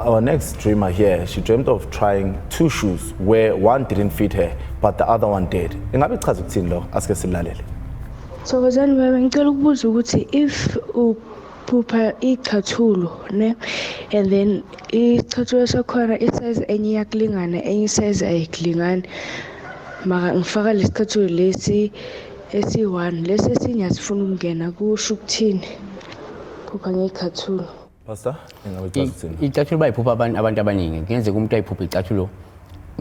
our next dreamer here, she dreamt of trying 2 shoes where one didn't fit her, but the other one did. Ingabe chaza ukuthini lo? Asike silalele. Thokozani baba, ngicela ukubuza ukuthi if uphupha icathulo ne and then icathulo sakhona isize enye yakulingana enye isize ayikulingani maka ngifaka lesicathulo lesi esi1 lesi esinye asifuna ukungena kusho ukuthini phupha ngecathulo. Pastor, ingabe chaza ukuthini? Icathulo bayiphupha abantu abaningi. Kuyenzeka umuntu ayiphupha icathulo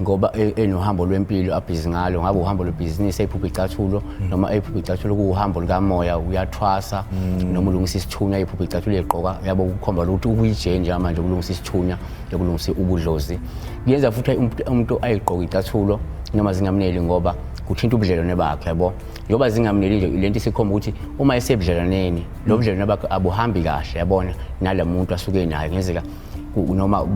ngoba enohambo lwempilo abhizi ngalo, ngabe uhambo lwebhizinisi ayiphupha icathulo noma ayiphupha icathulo kuhambo likamoya uyathwasa noma ulungisa isithunya ayiphupha icathulo eqoka yabo ukukhomba ukuthi ukuyijeni nje manje ukulungisa isithunya yokulungisa ubudlozi. Kuyenza futhi umuntu ayiqoka icathulo noma zingamneli ngoba kuthinta ubudlelwane bakhe yabo. Yoba zingamneli nje lento isikhomba ukuthi uma esebudlelaneni lo budlelwane bakhe abuhambi kahle yabona nalamuntu asuke naye ngenzeka noma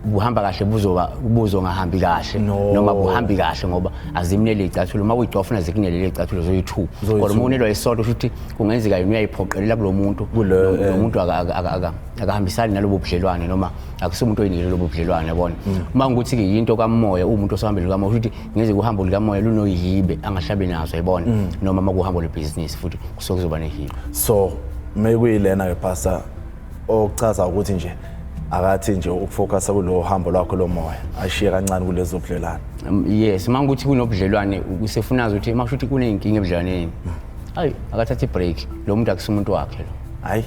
buhamba kahle buzongahambi kahle noma buhambi kahle ngoba azimnele icathulo uma uyidofuna zikunele icathulo zoyi2 kodwa uma unelwa isonto futhi kungenzeka yini uyayiphoqelela kulo muntu lo muntu akahambisani nalobo budlelwane noma akusumuntu oyinile lobo budlelwane yabona. Uma ukuthi ke into kamoya umuntu osahambile kamoya futhi ngeze kuhambo likamoya lunoyihibe angahlabe nazo yabona noma makuhambo lebusiness futhi kusokuzoba nehibe. So mekuyilena ke pastor ochaza ukuthi nje akathi nje ukufocusa kulo hambo lwakho lomoya ashiye kancane kulezo budlelwane. Yes, mangukuthi kunobudlelwane usefunaza ukuthi makushuthi kunenkinga ebudlelaneni hayi akathatha ibreak lo muntu akusumuntu wakhe lo. Hayi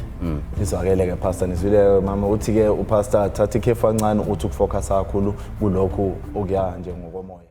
izwakele ke pastor nizwile mama uthi ke upastor thatha ikhefu kancane uthi ukufocusa kakhulu kulokho okuya nje ngokomoya.